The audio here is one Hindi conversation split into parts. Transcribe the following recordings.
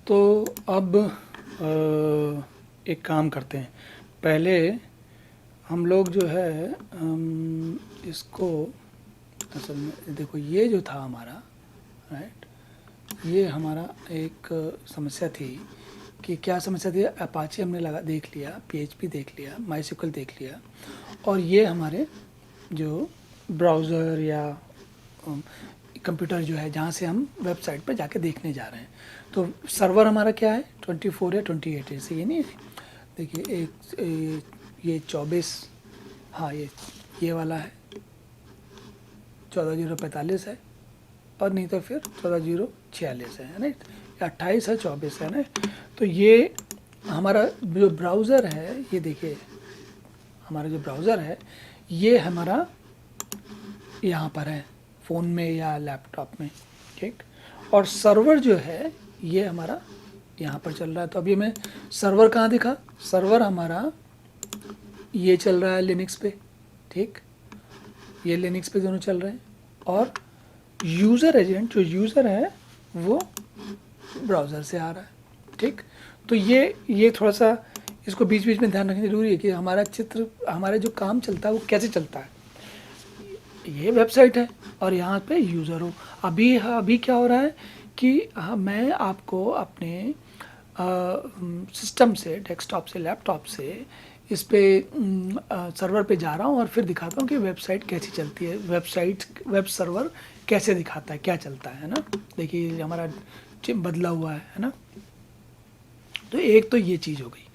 तो अब एक काम करते हैं। पहले हम लोग जो है इसको असल में देखो, ये जो था हमारा, राइट, ये हमारा एक समस्या थी कि क्या समस्या थी। अपाचे हमने लगा देख लिया, पीएचपी देख लिया, माईस्क्ल देख लिया, और ये हमारे जो ब्राउज़र या कंप्यूटर जो है जहाँ से हम वेबसाइट पर जाके देखने जा रहे हैं। तो सर्वर हमारा क्या है, 24 या 28 है, ये नहीं है। देखिए ये 24, हाँ ये वाला है 14,045 है, और नहीं तो फिर 14,046 है ना, 28 है, 24 है ना। तो ये हमारा जो ब्राउज़र है, ये देखिए हमारा जो ब्राउज़र है ये हमारा यहाँ पर है फ़ोन में या लैपटॉप में, ठीक। और सर्वर जो है ये हमारा यहाँ पर चल रहा है। तो अभी मैं सर्वर कहाँ दिखा, सर्वर हमारा ये चल रहा है लिनक्स पे, ठीक, ये लिनक्स पे दोनों चल रहे हैं। और यूज़र एजेंट जो यूज़र है वो ब्राउज़र से आ रहा है, ठीक। तो ये थोड़ा सा इसको बीच बीच में ध्यान रखना जरूरी है कि हमारा चित्र, हमारा जो काम चलता है वो कैसे चलता है। ये वेबसाइट है और यहाँ पे यूज़र हो। अभी क्या हो रहा है कि मैं आपको अपने सिस्टम से, डेस्कटॉप से, लैपटॉप से इस पे सर्वर पे जा रहा हूँ और फिर दिखाता हूँ कि वेबसाइट कैसी चलती है, वेब सर्वर कैसे दिखाता है, क्या चलता है ना। देखिए हमारा चिप बदला हुआ है ना। तो एक तो ये चीज़ हो गई।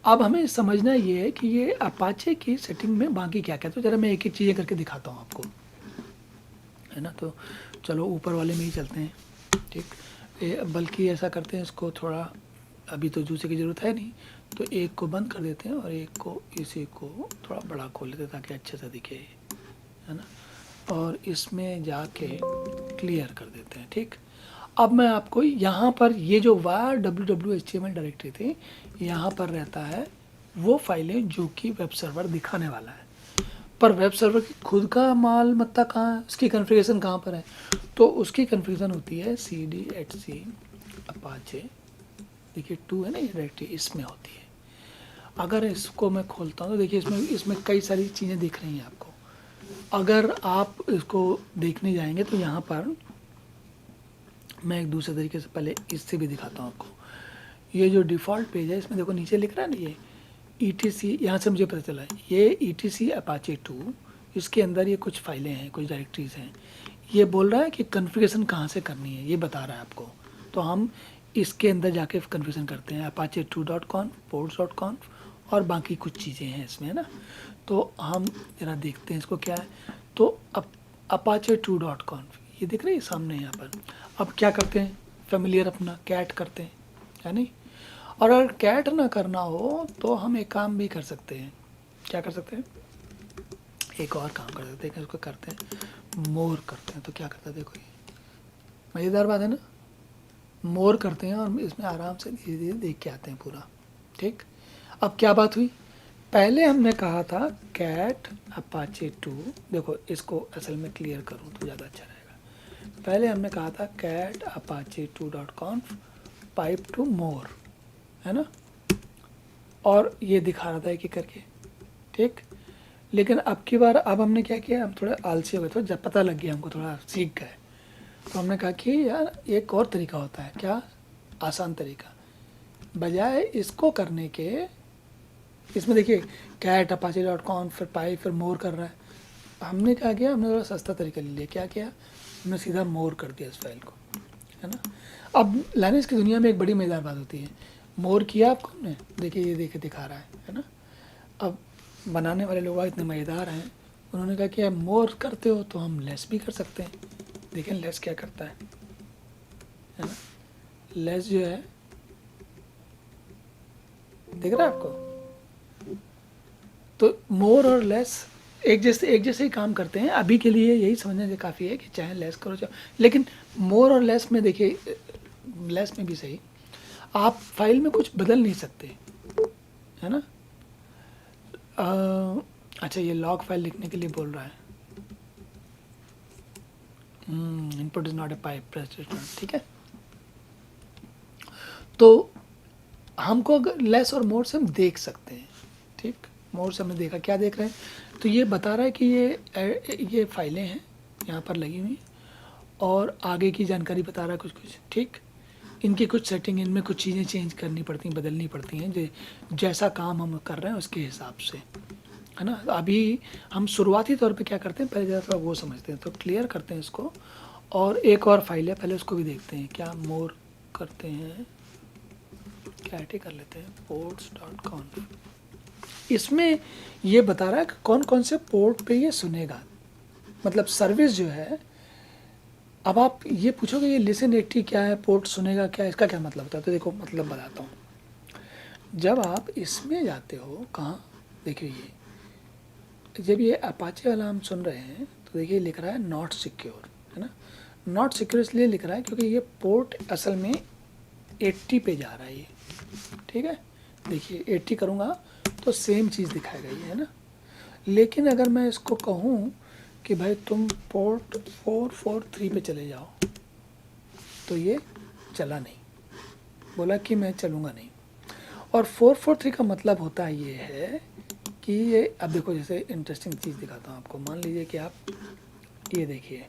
अब हमें समझना ये है कि ये अपाचे की सेटिंग में बाकी क्या क्या। तो ज़रा मैं एक एक चीज़ें करके दिखाता हूँ आपको, है ना। तो चलो ऊपर वाले में ही चलते हैं, ठीक। बल्कि ऐसा करते हैं, इसको थोड़ा, अभी तो दूसरे की ज़रूरत है नहीं, तो एक को बंद कर देते हैं और एक को, इसी को थोड़ा बड़ा खोल लेते हैं ताकि अच्छे से दिखे, है ना। और इसमें जाके क्लियर कर देते हैं, ठीक। अब मैं आपको यहाँ पर ये जो var www.html डायरेक्टरी थी, यहाँ पर रहता है वो फाइलें जो कि वेब सर्वर दिखाने वाला है। पर वेब सर्वर की खुद का माल मत्ता कहाँ है, उसकी कन्फिगरेशन कहाँ पर है। तो उसकी कन्फिगरेशन होती है cd/c apache, देखिए 2 है ना ये डायरेक्टरी, इसमें होती है। अगर इसको मैं खोलता हूँ तो देखिए इसमें कई सारी चीज़ें दिख रही हैं आपको। अगर आप इसको देखने जाएंगे तो यहाँ पर मैं एक दूसरे तरीके से पहले इससे भी दिखाता हूँ आपको। ये जो डिफ़ॉल्ट पेज है इसमें देखो नीचे लिख रहा है ना ये ETC, यहाँ से मुझे पता चला है ये ETC Apache 2, इसके अंदर ये कुछ फाइलें हैं, कुछ डायरेक्टरीज हैं। ये बोल रहा है कि कन्फिगरेशन कहाँ से करनी है, ये बता रहा है आपको। तो हम इसके अंदर जाके कन्फिगरेशन करते हैं, apache2.conf, ports.conf और बाकी कुछ चीज़ें हैं इसमें, है ना। तो हम ज़रा देखते हैं इसको क्या है। तो apache2.conf ये दिख रही है सामने यहाँ पर। अब क्या करते हैं, फेमिलियर अपना कैट करते हैं, है नहीं। और अगर कैट ना करना हो तो हम एक काम भी कर सकते हैं। क्या कर सकते हैं, एक और काम कर सकते हैं, इसको करते हैं मोर करते हैं। तो क्या करता है देखो, ये मज़ेदार बात है ना। मोर करते हैं और इसमें आराम से धीरे धीरे देख के आते हैं पूरा, ठीक। अब क्या बात हुई, पहले हमने कहा था कैट अपाचे 2, देखो इसको असल में क्लियर करूँ तो ज़्यादा अच्छा रहेगा। पहले हमने कहा था कैट apache2.conf पाइप टू मोर, है ना, और ये दिखा रहा था एक एक करके, ठीक। लेकिन अब की बार अब हमने क्या किया, हम थोड़ा आलसी हो गए, तो जब पता लग गया हमको, थोड़ा सीख गए, तो हमने कहा कि यार एक और तरीका होता है, क्या, आसान तरीका। बजाय इसको करने के, इसमें देखिए कैट apache.conf फिर पाइप फिर मोर कर रहा है। हमने क्या किया, हमने थोड़ा सस्ता तरीका ले लिया। क्या किया, हमने सीधा मोर कर दिया इस फाइल को, है ना। अब लाइनक्स की दुनिया में एक बड़ी मज़ेदार बात होती है, मोर किया आपको हमने, देखिए ये देखे दिखा रहा है ना। अब बनाने वाले लोग इतने मज़ेदार हैं, उन्होंने कहा कि आप मोर करते हो तो हम लेस भी कर सकते हैं। देखें लेस क्या करता है ना। लेस जो है, दिख रहा है आपको। तो मोर और लेस एक जैसे ही काम करते हैं। अभी के लिए यही समझने से काफ़ी है कि चाहे लेस करो चाहे, लेकिन मोर और लेस में देखिए, लेस में भी सही, आप फाइल में कुछ बदल नहीं सकते, है ना। अच्छा ये लॉग फाइल लिखने के लिए बोल रहा है, input is not a pipe, press return, ठीक है। तो हमको लेस और मोर से हम देख सकते हैं, ठीक। मोर से हमने देखा, क्या देख रहे हैं, तो ये बता रहा है कि ये फाइलें हैं यहाँ पर लगी हुई, और आगे की जानकारी बता रहा है कुछ कुछ, ठीक। इनकी कुछ सेटिंग, इनमें कुछ चीज़ें चेंज करनी पड़ती हैं, बदलनी पड़ती हैं, जैसा काम हम कर रहे हैं उसके हिसाब से, है ना। अभी हम शुरुआती तौर पे क्या करते हैं, पहले ज़रा थोड़ा वो समझते हैं, तो क्लियर करते हैं इसको। और एक और फाइल है, पहले उसको भी देखते हैं, क्या मोर करते हैं, कैटे कर लेते हैं, ports.conf। इसमें ये बता रहा है कि कौन कौन से पोर्ट पे ये सुनेगा, मतलब सर्विस जो है। अब आप ये पूछोगे ये लिसन 80 क्या है, पोर्ट सुनेगा क्या है, इसका क्या मतलब होता है, तो देखो मतलब बताता हूँ। जब आप इसमें जाते हो, कहाँ, देखिए ये जब ये अपाचे वाला हम सुन रहे हैं, तो देखिए लिख रहा है नॉट सिक्योर, है ना। नॉट सिक्योर इसलिए लिख रहा है क्योंकि ये पोर्ट असल में 80 पे जा रहा है ये, ठीक है। देखिए 80 करूँगा तो सेम चीज़ दिखाएगा ये, है ना। लेकिन अगर मैं इसको कहूँ कि भाई तुम पोर्ट 443 पे चले जाओ, तो ये चला नहीं, बोला कि मैं चलूँगा नहीं। और 443 का मतलब होता है ये है कि ये, अब देखो जैसे इंटरेस्टिंग चीज़ दिखाता हूँ आपको। मान लीजिए कि आप ये देखिए,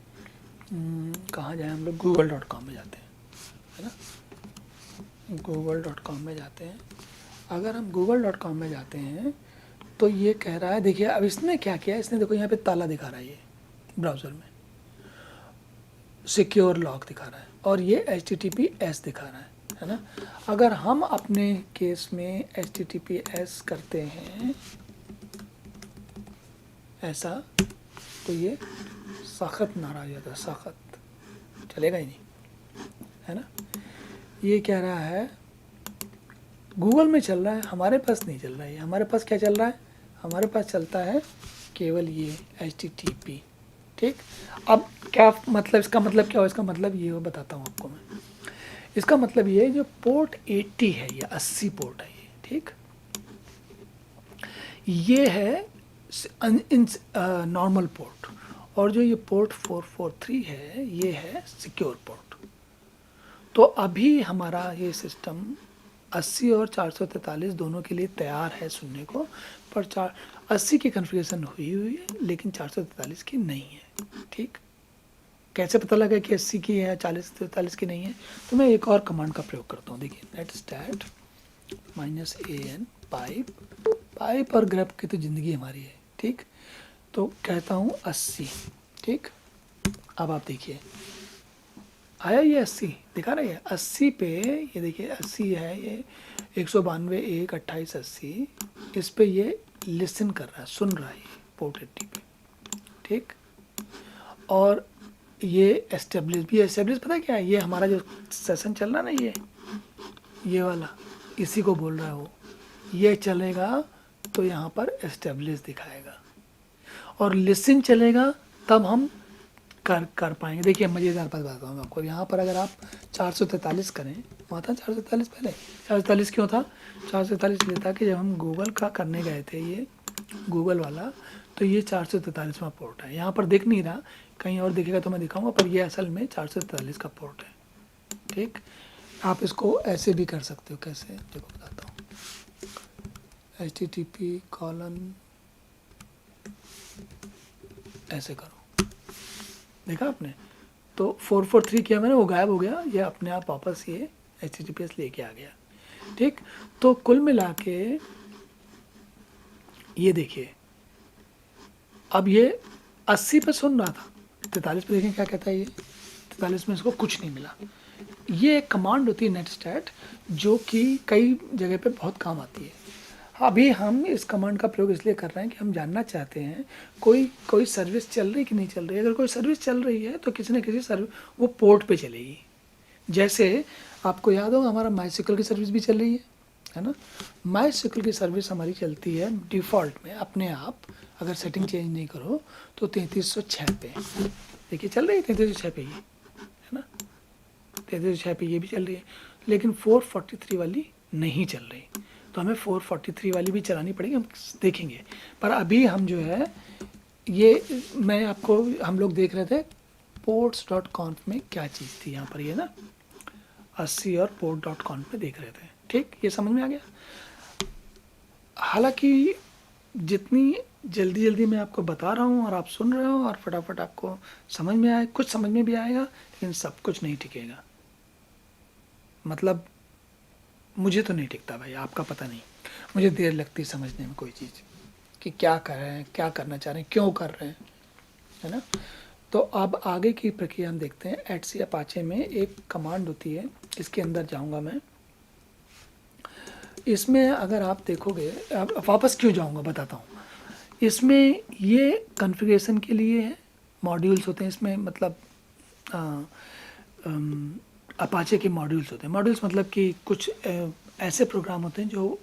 कहाँ जाए हम लोग, google.com में जाते हैं, है ना। google.com में जाते हैं। अगर हम google.com में जाते हैं तो ये कह रहा है, देखिए अब इसने क्या किया, इसने देखो यहाँ पे ताला दिखा रहा है, ये ब्राउज़र में सिक्योर लॉक दिखा रहा है, और ये HTTPS दिखा रहा है ना। अगर हम अपने केस में HTTPS करते हैं ऐसा, तो ये सख्त नाराज होता है, सख्त चलेगा ही नहीं, है ना। ये कह रहा है गूगल में चल रहा है, हमारे पास नहीं चल रहा है। हमारे पास क्या चल रहा है, हमारे पास चलता है केवल ये HTTP, ठीक। अब क्या मतलब, इसका मतलब क्या हो, इसका मतलब ये हो, बताता हूँ आपको मैं। इसका मतलब ये जो पोर्ट 80 है, ये 80 पोर्ट है ये, ठीक। ये है नॉर्मल पोर्ट, और जो ये पोर्ट 443 है ये है सिक्योर पोर्ट। तो अभी हमारा ये सिस्टम 80 और 443 दोनों के लिए तैयार है सुनने को, पर 80 की कन्फिगरेशन हुई है लेकिन 443 की नहीं है, ठीक। कैसे पता लगा कि 80 की है, 443 की नहीं है, तो मैं एक और कमांड का प्रयोग करता हूँ। देखिए netstat -an पाइप और ग्रेप की तो ज़िंदगी हमारी है, ठीक। तो कहता हूँ 80, ठीक। अब आप देखिए आया ये 80 दिखा रहा है, 80 पे ये देखिए 80 है, ये 192 1 28 80, इस पे ये लिसन कर रहा है, सुन रहा है ये पोर्ट 80 पे, ठीक। और ये एस्टेब्लिश भी, एस्टेब्लिश पता क्या है, ये हमारा जो सेशन चल रहा है ना, ये वाला, इसी को बोल रहा है वो। ये चलेगा तो यहाँ पर एस्टेब्लिश दिखाएगा, और लिसन चलेगा तब हम कर पाएंगे। देखिए मज़ेदार बात बताता हूँ आपको, यहाँ पर अगर आप 443 करें, वहाँ था 443, पहले 443 क्यों था, 443 इसलिए था कि जब हम गूगल का करने गए थे, ये गूगल वाला, तो ये 443वां पोर्ट है। यहाँ पर दिख नहीं रहा, कहीं और दिखेगा तो मैं दिखाऊंगा, पर ये असल में 443 का पोर्ट है, ठीक। आप इसको ऐसे भी कर सकते हो, कैसे देखो बताता हूँ, HTTP: ऐसे करो, देखा आपने, तो 443 किया मैंने, वो गायब हो गया, ये अपने आप वापस ये HTTPS लेके आ गया, ठीक। तो कुल मिला के ये देखिए, अब ये 80 पे सुन रहा था, 43 पे देखें क्या कहता है ये, 43 में इसको कुछ नहीं मिला। ये एक कमांड होती है netstat, जो कि कई जगह पे बहुत काम आती है। अभी हम इस कमांड का प्रयोग इसलिए कर रहे हैं कि हम जानना चाहते हैं कोई सर्विस चल रही कि नहीं चल रही है। अगर कोई सर्विस चल रही है तो किसी न किसी सर्विस वो पोर्ट पे चलेगी। जैसे आपको याद होगा हमारा MySQL की सर्विस भी चल रही है ना। MySQL की सर्विस हमारी चलती है डिफ़ॉल्ट में अपने आप, अगर सेटिंग चेंज नहीं करो तो 3306 पे, देखिए चल रही है 3306 पे, ये है ना, 3306 पे ये भी चल रही है, लेकिन 443 वाली नहीं चल रही, तो हमें 443 वाली भी चलानी पड़ेगी, हम देखेंगे। पर अभी हम जो है ये मैं आपको, हम लोग देख रहे थे ports.conf में क्या चीज़ थी यहाँ पर, ये ना 80 और port.conf पे देख रहे थे। ठीक, ये समझ में आ गया। हालांकि जितनी जल्दी जल्दी मैं आपको बता रहा हूँ और आप सुन रहे हो और फटाफट आपको समझ में आए, कुछ समझ में भी आएगा लेकिन सब कुछ नहीं टिकेगा। मतलब मुझे तो नहीं टिकता भाई, आपका पता नहीं, मुझे देर लगती है समझने में कोई चीज़ कि क्या कर रहे हैं, क्या करना चाह रहे हैं, क्यों कर रहे हैं, है ना। तो अब आगे की प्रक्रिया हम देखते हैं। एटसी अपाचे में एक कमांड होती है, इसके अंदर जाऊंगा मैं। इसमें अगर आप देखोगे, अब वापस क्यों जाऊंगा बताता हूँ। इसमें ये कॉन्फ़िगरेशन के लिए है, मॉड्यूल्स होते हैं इसमें, मतलब अपाचे के मॉड्यूल्स होते हैं। मॉड्यूल्स मतलब कि कुछ ऐसे प्रोग्राम होते हैं जो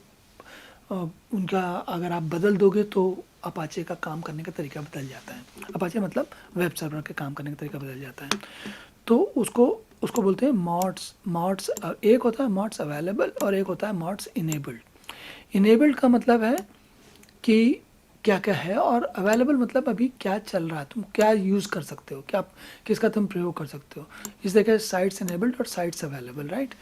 उनका अगर आप बदल दोगे तो अपाचे का काम करने का तरीका बदल जाता है। अपाचे मतलब वेब सर्वर के काम करने का तरीका बदल जाता है। तो उसको बोलते हैं मॉड्स। एक होता है मॉड्स अवेलेबल और एक होता है मॉड्स इनेबल्ड। इनेबल्ड का मतलब है कि क्या क्या है, और अवेलेबल मतलब अभी क्या चल रहा है, तुम क्या यूज़ कर सकते हो, क्या किसका तुम प्रयोग कर सकते हो। इस देखिए साइट्स इनेबल्ड और साइट्स अवेलेबल, राइट।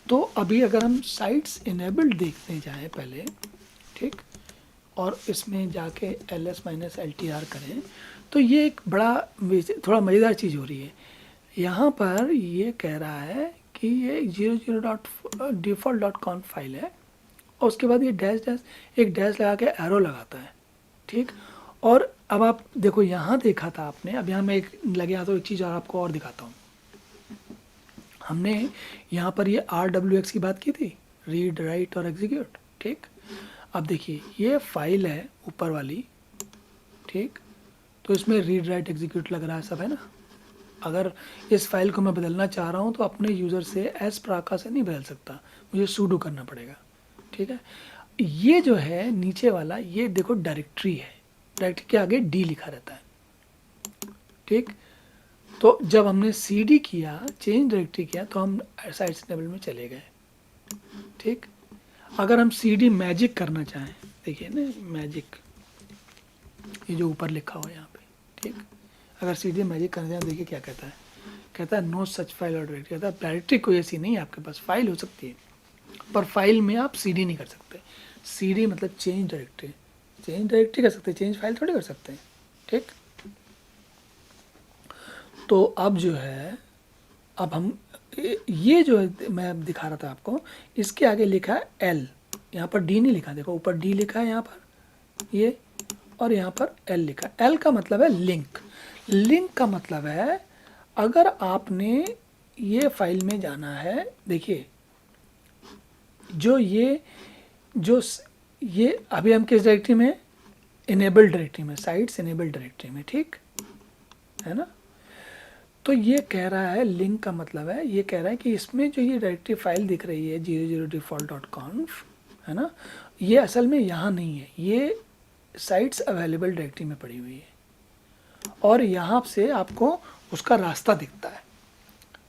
तो अभी अगर हम साइट्स इनेबल्ड देखने जाएँ पहले, ठीक, और इसमें जाके ls-ltr करें तो ये एक बड़ा थोड़ा मज़ेदार चीज़ हो रही है। यहाँ पर ये कह रहा है कि ये 00.default.conf फाइल है, और उसके बाद ये एक डैश लगा के एरो लगाता है, ठीक। और अब आप देखो, यहाँ देखा था आपने, अब यहाँ मैं एक लगे हाथों एक चीज़ और आपको और दिखाता हूँ। हमने यहाँ पर ये RWX की बात की थी, रीड राइट और एग्जीक्यूट, ठीक। अब देखिए ये फाइल है ऊपर वाली, ठीक, तो इसमें रीड राइट एग्जीक्यूट लग रहा है, सब है ना। अगर इस फाइल को मैं बदलना चाह रहा हूँ तो अपने यूज़र से एस प्राका से नहीं बदल सकता, मुझे सूडो करना पड़ेगा, ठीक है। ये जो है नीचे वाला, ये देखो डायरेक्टरी है, डायरेक्टरी के आगे डी लिखा रहता है, ठीक। तो जब हमने cd किया, चेंज डायरेक्टरी किया, तो हम साइट्स इनेबल में चले गए, ठीक। अगर हम cd मैजिक करना चाहें, देखिए ना मैजिक, ये जो ऊपर लिखा हुआ है यहाँ पे, ठीक। अगर cd मैजिक करना चाहें, देखिए क्या कहता है, कहता है नो सच फाइल और डायरेक्टरी। कहता है डायरेक्टरी कोई ऐसी नहीं है आपके पास, फाइल हो सकती है पर फाइल में आप cd नहीं कर सकते। cd मतलब चेंज डायरेक्टरी, चेंज डायरेक्टरी कर सकते हैं, चेंज फाइल थोड़ी कर सकते हैं, ठीक। तो अब जो है, अब हम ये जो मैं दिखा रहा था आपको, इसके आगे लिखा है एल, यहाँ पर डी नहीं लिखा, देखो ऊपर डी लिखा है यहाँ पर ये, और यहाँ पर एल लिखा है। एल का मतलब है लिंक। लिंक का मतलब है अगर आपने ये फाइल में जाना है, देखिए जो ये अभी हम किस डायरेक्टरी में, इनेबल्ड डायरेक्टरी में, साइट्स इनेबल्ड डायरेक्टरी में, ठीक है ना। तो ये कह रहा है, लिंक का मतलब है, ये कह रहा है कि इसमें जो ये डायरेक्टरी फाइल दिख रही है 00default.conf, है ना, ये असल में यहाँ नहीं है, ये साइट्स अवेलेबल डायरेक्टरी में पड़ी हुई है, और यहाँ से आपको उसका रास्ता दिखता है,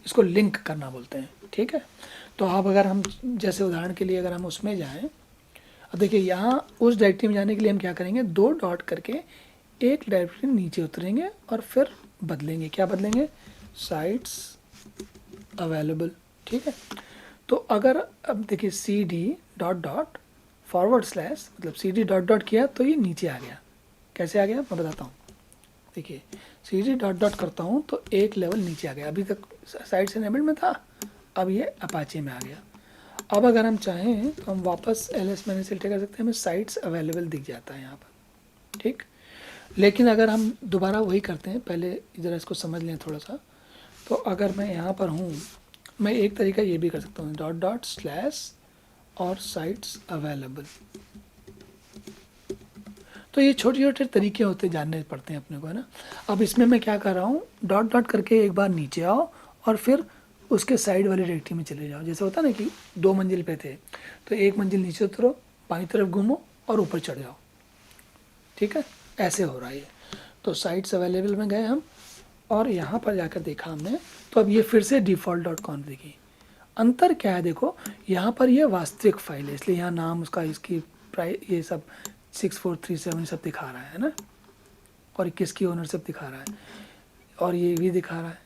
इसको लिंक करना बोलते हैं, ठीक है। तो आप अगर हम जैसे उदाहरण के लिए अगर हम उसमें जाएं, अब देखिए यहाँ उस डायरेक्टरी में जाने के लिए हम क्या करेंगे, 2 डॉट करके एक डायरेक्टरी नीचे उतरेंगे और फिर बदलेंगे, क्या बदलेंगे, साइट्स अवेलेबल, ठीक है। तो अगर अब देखिए cd डॉट फॉरवर्ड स्लैश, मतलब cd डॉट किया तो ये नीचे आ गया, कैसे आ गया मैं बताता हूँ। देखिए cd डॉट करता हूँ तो एक लेवल नीचे आ गया, अभी तक साइट्स इनेबल्ड में था, अब ये अपाचे में आ गया। अब अगर हम चाहें तो हम वापस ls-ltr कर सकते हैं, हमें साइट्स अवेलेबल दिख जाता है यहाँ पर, ठीक। लेकिन अगर हम दोबारा वही करते हैं, पहले ज़रा इसको समझ लें थोड़ा सा। तो अगर मैं यहाँ पर हूँ, मैं एक तरीका ये भी कर सकता हूँ, डॉट स्लैश और साइट्स अवेलेबल। तो ये छोटे छोटे तरीके होते जानने पड़ते हैं अपने को, है ना। अब इसमें मैं क्या कर रहा हूँ, डॉट करके एक बार नीचे आओ और फिर उसके साइड वाली डायरेक्टरी में चले जाओ। जैसे होता ना कि 2 मंजिल पे थे तो एक मंजिल नीचे उतरो, बाईं तरफ घूमो और ऊपर चढ़ जाओ, ठीक है, ऐसे हो रहा है ये। तो साइट्स अवेलेबल में गए हम और यहाँ पर जाकर देखा हमने, तो अब ये फिर से default.conf देखिए। अंतर क्या है देखो, यहाँ पर ये वास्तविक फाइल है इसलिए यहाँ नाम उसका, इसकी प्राइस, ये सब 6437 सब दिखा रहा है ना, और किसकी ओनरशिप दिखा रहा है, और ये भी दिखा रहा है।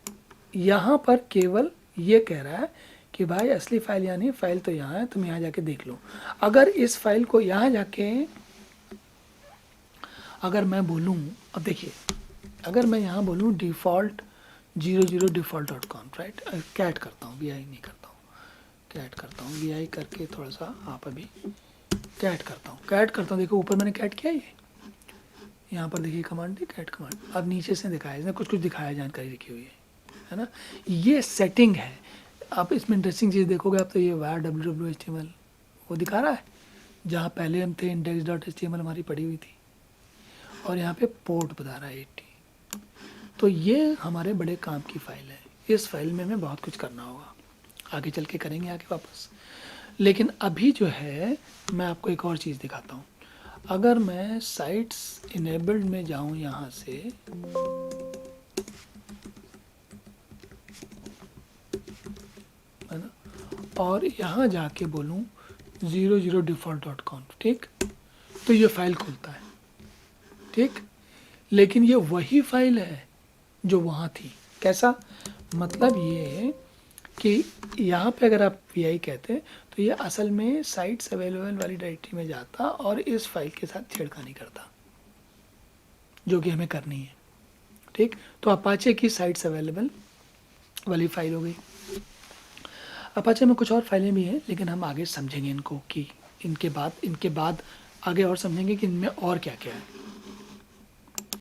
यहाँ पर केवल ये कह रहा है कि भाई असली फ़ाइल यहाँ नहीं, फ़ाइल तो यहाँ है, तुम यहाँ जाके देख लो। अगर इस फाइल को यहाँ जाके अगर मैं बोलूँ, अब देखिए, अगर मैं यहाँ बोलूँ डिफ़ॉल्ट 00 default.com, राइट, कैट करता हूँ, vi नहीं करता हूँ, कैट करता हूँ, vi करके थोड़ा सा आप अभी कैट करता हूँ, देखो ऊपर मैंने कैट किया, ये यहाँ पर देखिए कमांड थी, कैट कमांड। अब नीचे से दिखाया, इसने कुछ दिखाया, जानकारी लिखी हुई है ना। ये सेटिंग है। आप इसमें इंटरेस्टिंग चीज़ देखोगे आप, तो ये var www.html वो दिखा रहा है, जहाँ पहले हम थे index.html हमारी पड़ी हुई थी, और यहाँ पे पोर्ट बता रहा है 80। तो ये हमारे बड़े काम की फ़ाइल है। इस फाइल में हमें बहुत कुछ करना होगा, आगे चल के करेंगे आगे वापस। लेकिन अभी जो है मैं आपको एक और चीज़ दिखाता हूँ। अगर मैं साइट्स इनेबल्ड में जाऊँ यहाँ से, है ना, और यहाँ जाके बोलूँ 00 default.com, ठीक, तो ये फाइल खुलता है, ठीक। लेकिन ये वही फाइल है जो वहाँ थी। कैसा मतलब, ये कि यहाँ पे अगर आप vi कहते तो ये असल में साइट्स अवेलेबल वाली डायरेक्टरी में जाता और इस फाइल के साथ छेड़खानी करता, जो कि हमें करनी है, ठीक। तो अपाचे की साइट्स अवेलेबल वाली फाइल हो गई। अपाचे में कुछ और फाइलें भी हैं, लेकिन हम आगे समझेंगे इनको, कि इनके बाद आगे और समझेंगे कि इनमें और क्या क्या है।